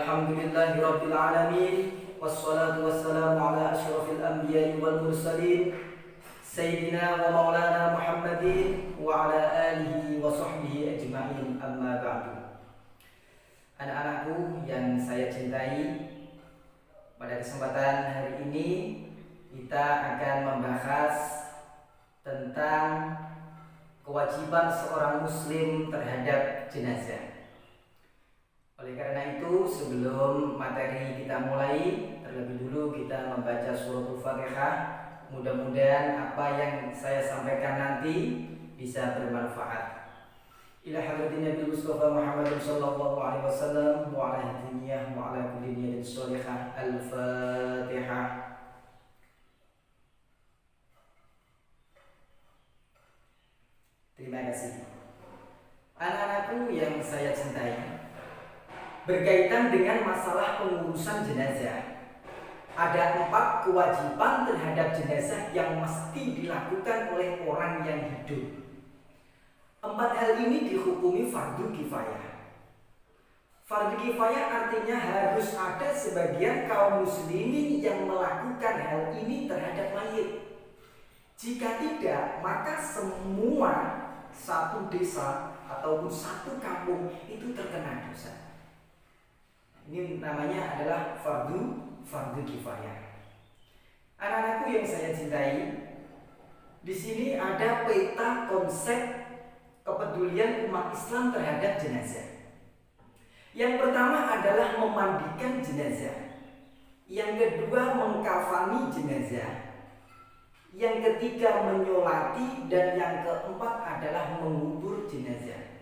Alhamdulillahirabbil alamin wassalatu wassalamu ala asyrafil anbiya'i wal mursalin sayyidina wa maulana Muhammadin wa ala alihi wa sahbihi ajma'in, amma ba'du. Anak-anakku yang saya cintai, pada kesempatan hari ini kita akan membahas tentang kewajiban seorang muslim terhadap jenazah. Oleh karena itu, sebelum materi kita mulai, terlebih dulu kita membaca suratul Fatihah. Mudah-mudahan apa yang saya sampaikan nanti bisa bermanfaat. Ila hadratin Nabi Mustafa Muhammad sallallahu alaihi wasallam wa ala hadiniyah wa ala kulli niyatin sholihah. Al-Fatihah. Terima kasih. Anak-anakku yang saya cintai, berkaitan dengan masalah pengurusan jenazah, ada 4 kewajiban terhadap jenazah yang mesti dilakukan oleh orang yang hidup. 4 hal ini dihukumi fardu kifayah. Fardu kifayah artinya harus ada sebagian kaum muslimin yang melakukan hal ini terhadap mayit. Jika tidak, maka semua satu desa ataupun satu kampung itu terkena dosa. Ini namanya adalah fardu kifayah. Anak-anakku yang saya cintai, di sini ada peta konsep kepedulian umat Islam terhadap jenazah. Yang pertama adalah memandikan jenazah. Yang kedua mengkafani jenazah. Yang ketiga menyolati, dan yang keempat adalah mengubur jenazah.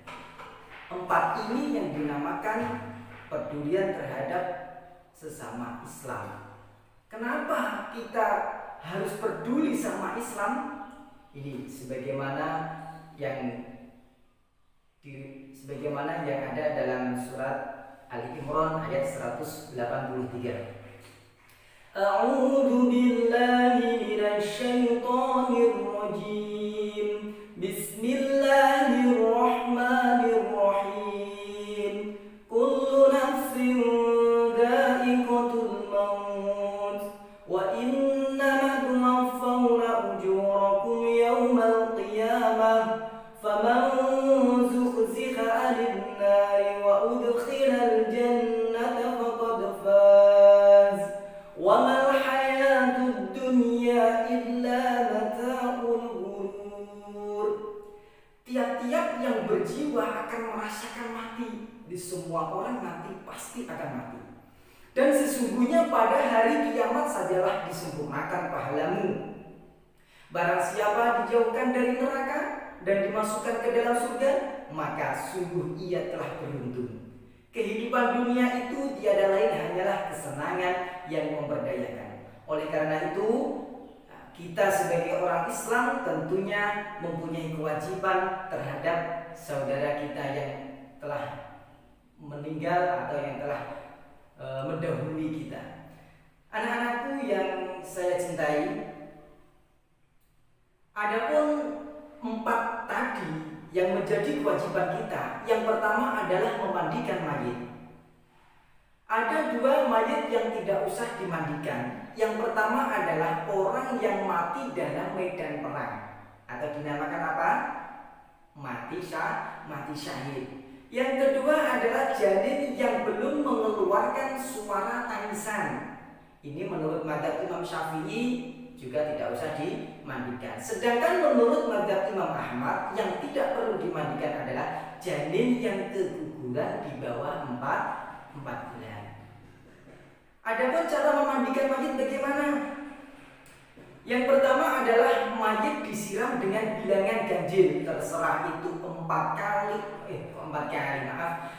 4 ini yang dinamakan pedulian terhadap sesama Islam. Kenapa kita harus peduli sama Islam? Ini sebagaimana yang ada dalam surat Ali Imran ayat 183. A'udzu billahi minasy syaithanir rajim. Bismillahirrahmanirrahim. Kullu nafsin dha'iqatul maut wa innama tuwaffawna ujurakum yawmal qiyamah faman zuhziha 'anil nari wa udkhilal jannata faqad faz wa mal hayatud dunya illa mata'ul ghurur. Tiap-tiap yang berjiwa akan merasakan mati. Di semua orang nanti pasti akan mati. Dan sesungguhnya pada hari kiamat sajalah disempurnakan pahalamu. Barang siapa dijauhkan dari neraka dan dimasukkan ke dalam surga, maka sungguh ia telah beruntung. Kehidupan dunia itu tiada lain hanyalah kesenangan yang memberdayakan. Oleh karena itu, kita sebagai orang Islam tentunya mempunyai kewajiban terhadap saudara kita yang telah meninggal atau yang telah mendahului kita. Anak-anakku yang saya cintai, adapun 4 tadi yang menjadi kewajiban kita. Yang pertama adalah memandikan mayit. Ada 2 mayit yang tidak usah dimandikan. Yang pertama adalah orang yang mati dalam medan perang, atau dinamakan apa? Mati syahid. Yang kedua adalah janin yang belum mengeluarkan suara tangisan. Ini menurut mazhab Imam Syafi'i juga tidak usah dimandikan. Sedangkan menurut mazhab Imam Ahmad yang tidak perlu dimandikan adalah janin yang keguguran di bawah 4 bulan. Adapun cara memandikan mayit bagaimana? Yang pertama adalah mayit disiram dengan bilangan ganjil. Terserah itu 4 kali,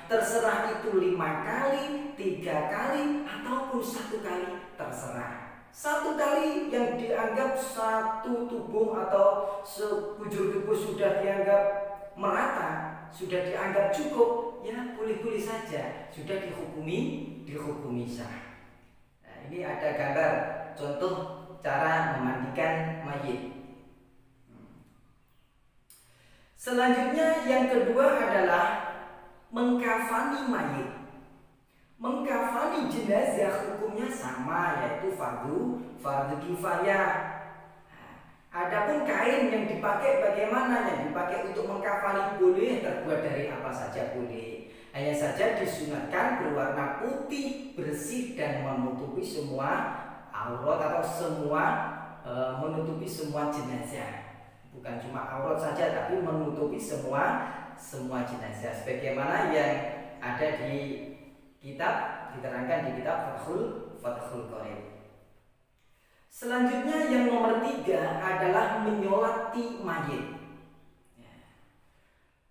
terserah itu 5 kali, 3 kali, ataupun 1 kali, terserah. 1 kali yang dianggap satu tubuh atau sekujur tubuh sudah dianggap merata, sudah dianggap cukup, ya boleh-boleh saja, sudah dihukumi sah. Nah, ini ada gambar contoh cara memandikan mayit. Selanjutnya yang kedua adalah mengkafani mayit. Mengkafani jenazah hukumnya sama, yaitu fardu kifayah. Adapun kain yang dipakai bagaimana? Yang dipakai untuk mengkafani boleh terbuat dari apa saja boleh. Hanya saja disunatkan berwarna putih, bersih dan menutupi semua aurat atau menutupi semua jenazah. Bukan cuma aurat saja tapi menutupi semua jenazah. Sebagaimana yang ada di kitab, diterangkan di kitab Fathul Qorib. Selanjutnya yang nomor 3 adalah menyolati mayit.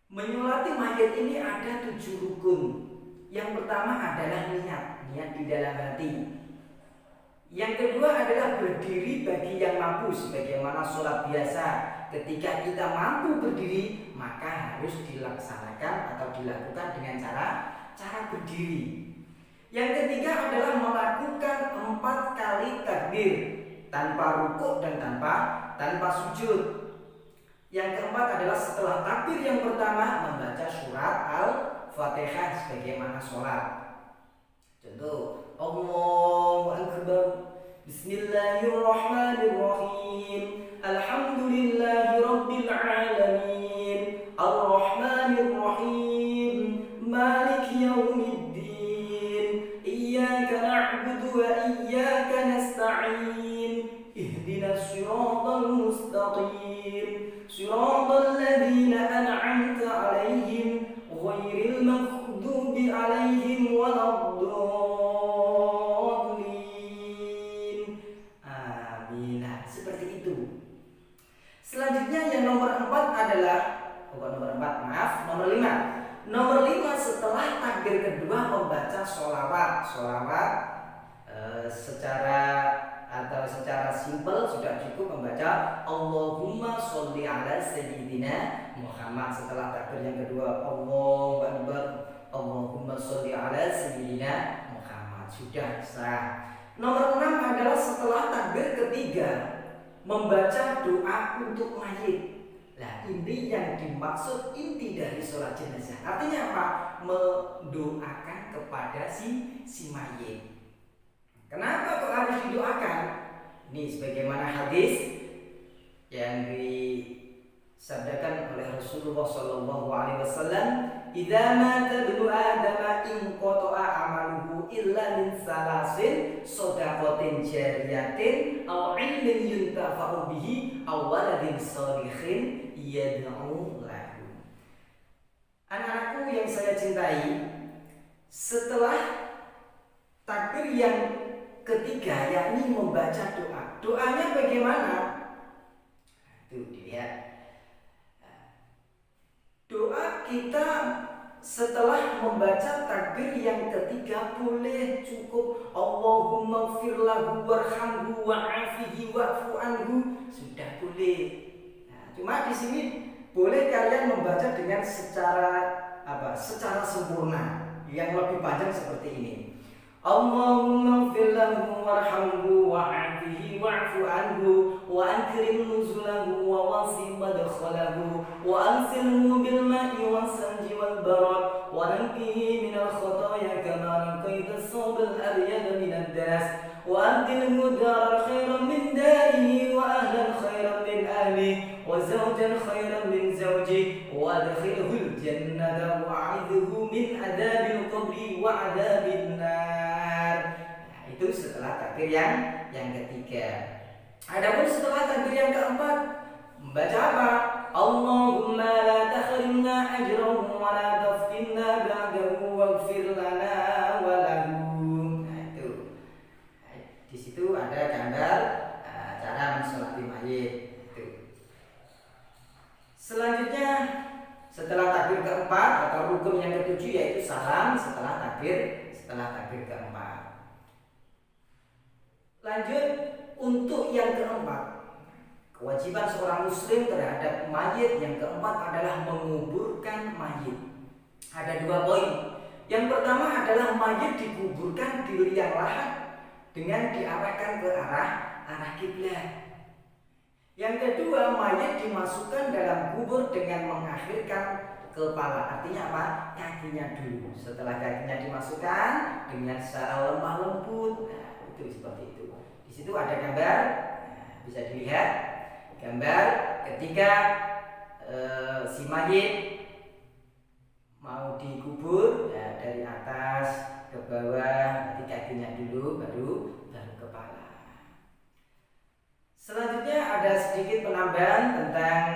Menyolati mayit ini ada 7 rukun. Yang pertama adalah niat di dalam hati. Yang kedua adalah berdiri bagi yang mampu, sebagaimana sholat biasa. Ketika kita mampu berdiri, maka harus dilaksanakan atau dilakukan dengan cara berdiri. Yang ketiga adalah melakukan 4 kali takbir tanpa rukuk dan tanpa sujud. Yang keempat adalah setelah takbir yang pertama membaca surat Al-Fatihah sebagaimana sholat. Contoh, Allahu Akbar, Bismillahirrahmanirrahim, Alhamdulillahi Rabbil Alamin, Ar-Rahmanirrahim, Maliki Yawmiddin, Iyyaka na'budu wa iyyaka nasta'in, Ihdinas siratal mustaqim, siratal ladzina an'amta 'alaihim, ghairil maghdubi 'alaihim waladdallin. Amin. Seperti itu. Selanjutnya yang nomor 4 adalah nomor 5. Nomor 5 setelah takbir kedua membaca sholawat secara simpel sudah cukup membaca Allahumma sholli ala sayyidina Muhammad. Setelah takbir yang kedua Allahu Akbar, Allahumma sholli ala sayyidina Muhammad, sudah sah. Nomor 6 adalah setelah takbir ketiga membaca doa untuk mayit. Nah, ini yang dimaksud inti dari sholat jenazah. Artinya apa? Mendoakan kepada si mayit. Kenapa kok harus didoakan? Ini sebagaimana hadis yang disabdakan oleh Rasulullah SAW, "Idza mata ibnu Adam inqata'a amaluhu illa min salasin, shadaqatin jariyatin, aw ilmin yuntafa'u bihi, aw waladin shalihin yad'u lahu." Anak-anakku yang saya cintai, setelah takbir yang ketiga yakni membaca doa. Doanya bagaimana? Itu dilihat. Doa kita setelah membaca takbir yang ketiga boleh cukup Allahumma ighfir lahu warhamhu wa'afihi wa'fu anhu, sudah boleh. Nah, cuma di sini boleh kalian membaca dengan secara sempurna, yang lebih panjang seperti ini. Allahumma ighfir lahu warhamhu wa'afihi wa'fu anhu wa akrim nuzulahu wa wasi' madkhalahu wa ansilhu bil ma'i was sanji wal barad wa naqihi min al khataaya kama naqaita as-sawb al abyad min ad-das wa abdilhu daran khairan min darihi wa ahlan khairan min ahlihi wa zawjan khairan min zawjihi wa adkhilhu al jannata wa a'idhu min adzabil qabri wa adzabin nar. Itu setelah takbir yang ketiga. Adapun setelah takbir yang keempat membaca apa? Allahumma la tahrimna ajrahu wa la taftinna ba'dahu waghfir lana wa lahu. Nah, itu. Di situ ada gambar cara mensolati mayit. Itu. Selanjutnya setelah takbir keempat atau rukun yang ketujuh yaitu salam setelah takbir keempat. Lanjut untuk yang keempat, kewajiban seorang muslim terhadap mayit yang keempat adalah menguburkan mayit. Ada 2 poin. Yang pertama adalah mayit dikuburkan di liang lahat dengan diarahkan ke arah kiblat. Yang kedua, mayit dimasukkan dalam kubur dengan mengakhirkan kepala. Artinya apa? Kakinya dulu. Setelah kakinya dimasukkan dengan secara lemah lembut. Nah, itu seperti itu. Di situ ada gambar, bisa dilihat gambar ketika si mayit mau dikubur, ya, dari atas ke bawah, nanti kakinya dulu, baru kepala. Selanjutnya ada sedikit penambahan tentang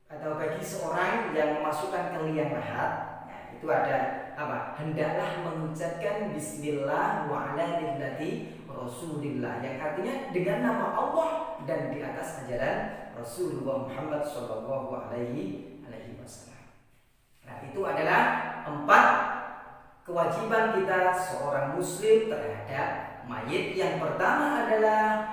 atau bagi seorang yang memasukkan ke liang lahat, ya, itu ada apa? Hendaklah mengucapkan Bismillah wa ala millati Rasulillah, yang artinya dengan nama Allah dan di atas ajaran Rasulullah Muhammad Shallallahu Alaihi Wasallam. Nah, itu adalah 4 kewajiban kita seorang muslim terhadap mayit. Yang pertama adalah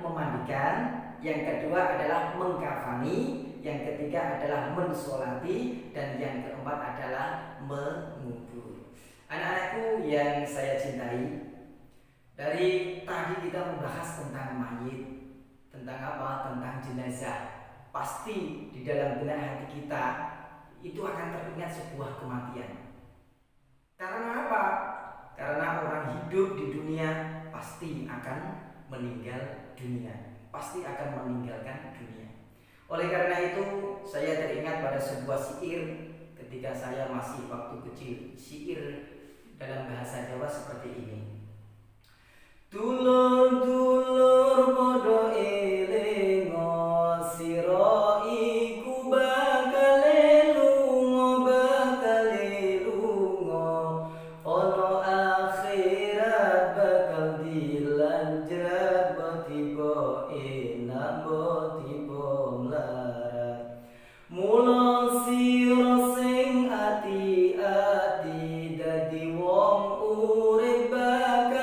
memandikan, yang kedua adalah mengkafani, yang ketiga adalah mensolati, dan yang keempat adalah mengubur. Anak-anakku yang saya cintai, dari tadi kita membahas tentang mayit, tentang apa? Tentang jenazah. Pasti di dalam benak hati kita itu akan teringat sebuah kematian. Karena apa? Karena orang hidup di dunia pasti akan meninggal dunia, pasti akan meninggalkan dunia. Oleh karena itu saya teringat pada sebuah syair ketika saya masih waktu kecil. Syair dalam bahasa Jawa seperti ini. Dulur-dulur podo elingo, sira iku bakal lunga, ono akhirat bakal dilanjut, tiba enak tiba melarat. Mula sira sing ati-ati dadi wong urip bakal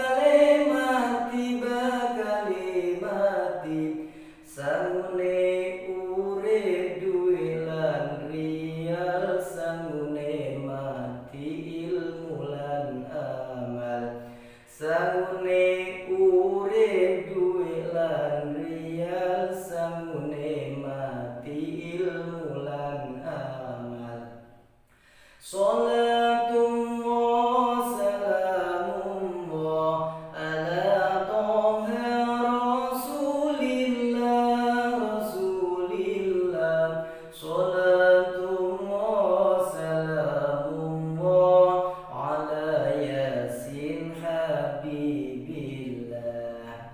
sangune urip duwe lan riyal, sangune mati ilmu lan amal. Sangune urip duwe lan riyal, sangune mati ilmu lan amal. Salatullah salamullah ala toha Rasulillah. Salatullah salamullah ala yasin habibillah.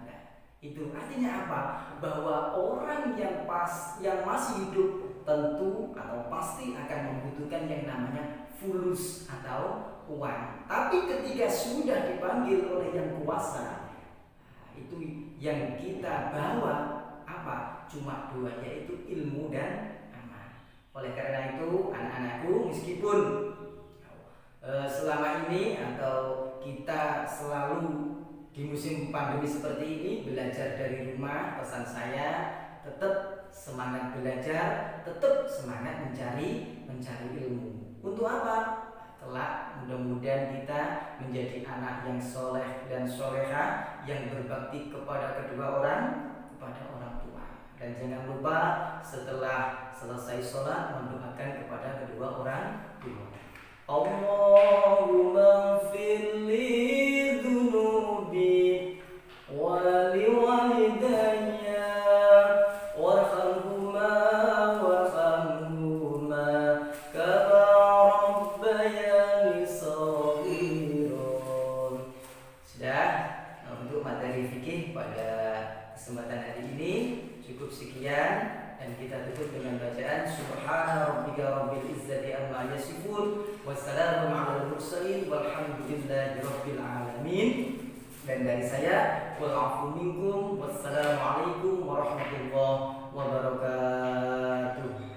Nah, itu artinya apa? Bahwa orang yang masih hidup tentu atau pasti akan membutuhkan yang namanya fulus atau uang. Tapi ketika sudah dipanggil oleh yang kuasa, itu yang kita bawa apa? Cuma 2, yaitu ilmu dan amal. Oleh karena itu anak-anakku, meskipun selama ini atau kita selalu di musim pandemi seperti ini belajar dari rumah, pesan saya tetap semangat belajar, tetap semangat mencari ilmu. Untuk apa? Kelak mudah-mudahan kita menjadi anak yang soleh dan soleha, yang berbakti kepada kedua orang tua. Dan jangan lupa setelah selesai sholat mendoakan kepada kedua orang tua. Allahumma firli dhunubi wa liwalidayya warhamhuma kama rabbayani shaghiran. Sudah, untuk materi fikih pada kesempatan hari ini cukup sekian, dan kita tutup dengan bacaan Subhana rabbika rabbil izzati amma yasifun wassalamun alal mursalin walhamdulillahi rabbil alamin. Dan dari saya wal afu minkum, wassalamualaikum warahmatullahi wabarakatuh.